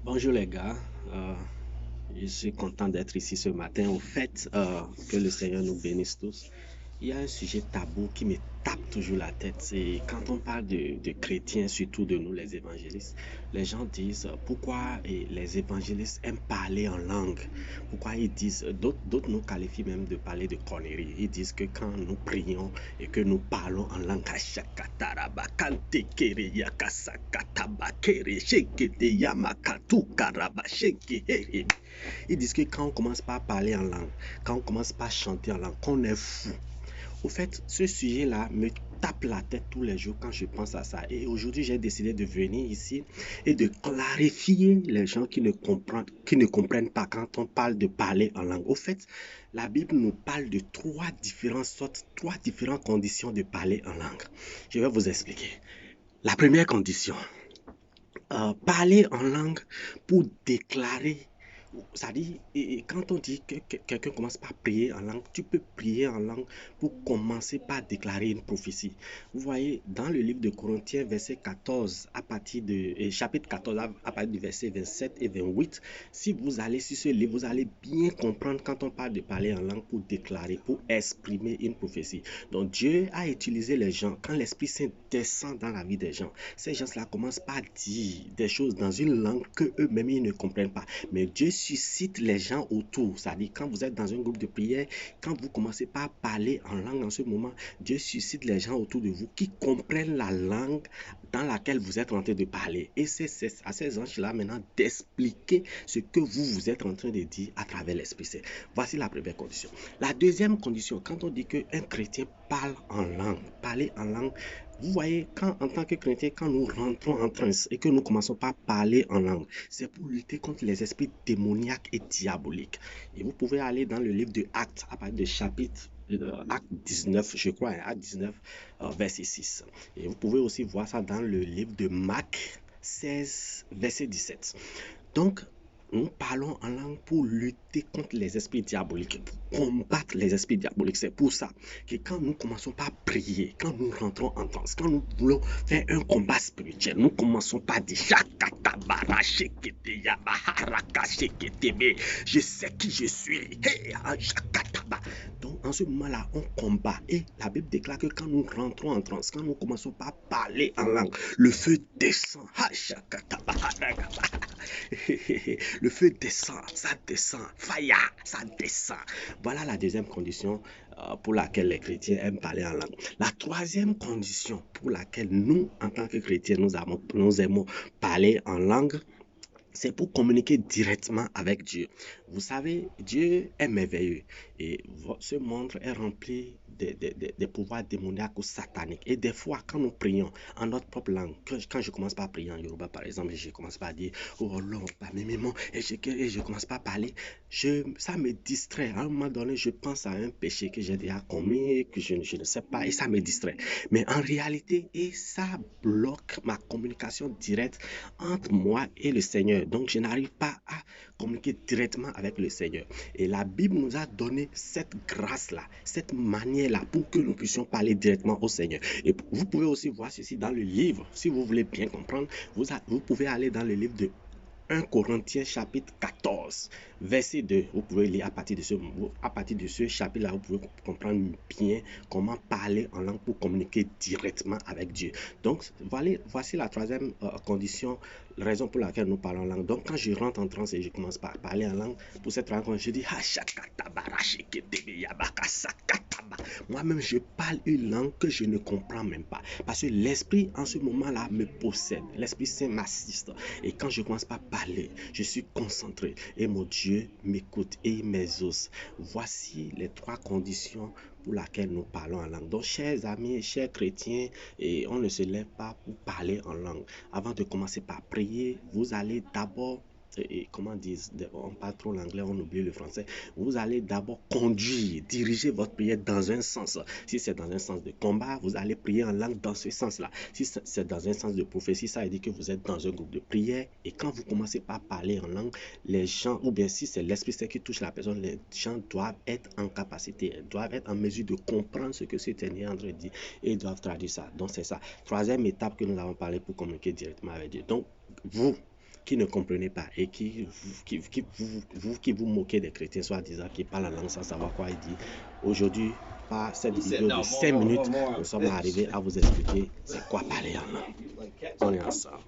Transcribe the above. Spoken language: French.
Bonjour les gars. Euh, je suis content d'être ici ce matin. Au fait, que le Seigneur nous bénisse tous. Il y a un sujet tabou qui me tape toujours la tête. C'est quand on parle de chrétiens, surtout de nous les évangélistes, les gens disent pourquoi les évangélistes aiment parler en langue. Pourquoi ils disent, d'autres nous qualifient même de parler de conneries. Ils disent que quand nous prions et que nous parlons en langue, ils disent que quand on commence par parler en langue, quand on commence par chanter en langue, qu'on est fou. Au fait, ce sujet-là me tape la tête tous les jours quand je pense à ça. Et aujourd'hui, j'ai décidé de venir ici et de clarifier les gens qui ne comprennent pas quand on parle de parler en langue. Au fait, la Bible nous parle de trois différentes sortes, trois différentes conditions de parler en langue. Je vais vous expliquer. La première condition, parler en langue pour déclarer. Ça dit, et quand on dit que quelqu'un commence par prier en langue, tu peux prier en langue pour commencer par déclarer une prophétie. Vous voyez, dans le livre de Corinthiens, verset 14, chapitre 14, à partir du verset 27 et 28, si vous allez sur ce livre, vous allez bien comprendre quand on parle de parler en langue pour déclarer, pour exprimer une prophétie. Donc Dieu a utilisé les gens, quand l'Esprit Saint descend dans la vie des gens, ces gens-là commencent par dire des choses dans une langue que eux-mêmes ils ne comprennent pas. Mais Dieu suscite les gens autour. C'est-à-dire, quand vous êtes dans un groupe de prière, quand vous commencez par parler en langue en ce moment, Dieu suscite les gens autour de vous qui comprennent la langue dans laquelle vous êtes en train de parler. Et c'est à ces anges-là maintenant d'expliquer ce que vous êtes en train de dire à travers l'Esprit Saint. Voici la première condition. La deuxième condition, quand on dit qu'un chrétien parle en langue, parler en langue, vous voyez, quand en tant que chrétien, quand nous rentrons en transe et que nous commençons par parler en langue, c'est pour lutter contre les esprits démoniaques et diaboliques. Et vous pouvez aller dans le livre de Actes, à partir du chapitre Acte 19, je crois, Acte 19, verset 6. Et vous pouvez aussi voir ça dans le livre de Marc 16, verset 17. Donc, nous parlons en langue pour lutter contre les esprits diaboliques, pour combattre les esprits diaboliques. C'est pour ça que quand nous commençons par prier, quand nous rentrons en transe, quand nous voulons faire un combat spirituel, nous commençons par dire je sais qui je suis. Donc, en ce moment-là, on combat. Et la Bible déclare que quand nous rentrons en transe, quand nous commençons par parler en langue, le feu descend. Le feu descend, fire, ça descend. Voilà la deuxième condition pour laquelle les chrétiens aiment parler en langue. La troisième condition pour laquelle nous, en tant que chrétiens, nous aimons parler en langue, c'est pour communiquer directement avec Dieu. Vous savez, Dieu est merveilleux et ce monde est rempli des pouvoirs démoniaques ou sataniques. Et des fois, quand nous prions en notre propre langue, quand je commence par prier en Yoruba, par exemple, je commence par dire oh Lord, et je commence par parler, ça me distrait. À un moment donné, je pense à un péché que j'ai déjà commis, que je ne sais pas, et ça me distrait. Mais en réalité, et ça bloque ma communication directe entre moi et le Seigneur. Donc, je n'arrive pas à communiquer directement avec le Seigneur. Et la Bible nous a donné cette grâce-là, cette manière-là pour que nous puissions parler directement au Seigneur. Et vous pouvez aussi voir ceci dans le livre. Si vous voulez bien comprendre, vous pouvez aller dans le livre de 1 Corinthiens chapitre 14, verset 2. Vous pouvez lire à partir de ce chapitre-là, vous pouvez comprendre bien comment parler en langue pour communiquer directement avec Dieu. Donc, voici la troisième condition, la raison pour laquelle nous parlons en langue. Donc, quand je rentre en transe et je commence par parler en langue, pour cette rencontre, je dis moi-même, je parle une langue que je ne comprends même pas. Parce que l'Esprit, en ce moment-là, me possède. L'Esprit Saint m'assiste. Et quand je commence par parler, je suis concentré. Et mon Dieu m'écoute et il m'exauce. Voici les trois conditions pour lesquelles nous parlons en langue. Donc, chers amis, chers chrétiens, et on ne se lève pas pour parler en langue. Avant de commencer par prier, vous allez d'abord comment dire, on parle trop l'anglais, on oublie le français. Vous allez d'abord diriger votre prière dans un sens. Si c'est dans un sens de combat, vous allez prier en langue dans ce sens-là. Si c'est dans un sens de prophétie, ça veut dire que vous êtes dans un groupe de prière. Et quand vous commencez par parler en langue, les gens, ou bien si c'est l'Esprit Saint qui touche la personne, les gens doivent être en capacité, doivent être en mesure de comprendre ce que ce dernier est en train de dire et doivent traduire ça. Donc c'est ça. Troisième étape que nous avons parlé pour communiquer directement avec Dieu. Donc, qui ne comprenez pas et qui vous moquez des chrétiens, soi-disant, qui parlent la langue sans savoir quoi il dit. Aujourd'hui, par cette vidéo de 5 minutes, nous sommes arrivés à vous expliquer c'est quoi parler en langue. On est ensemble.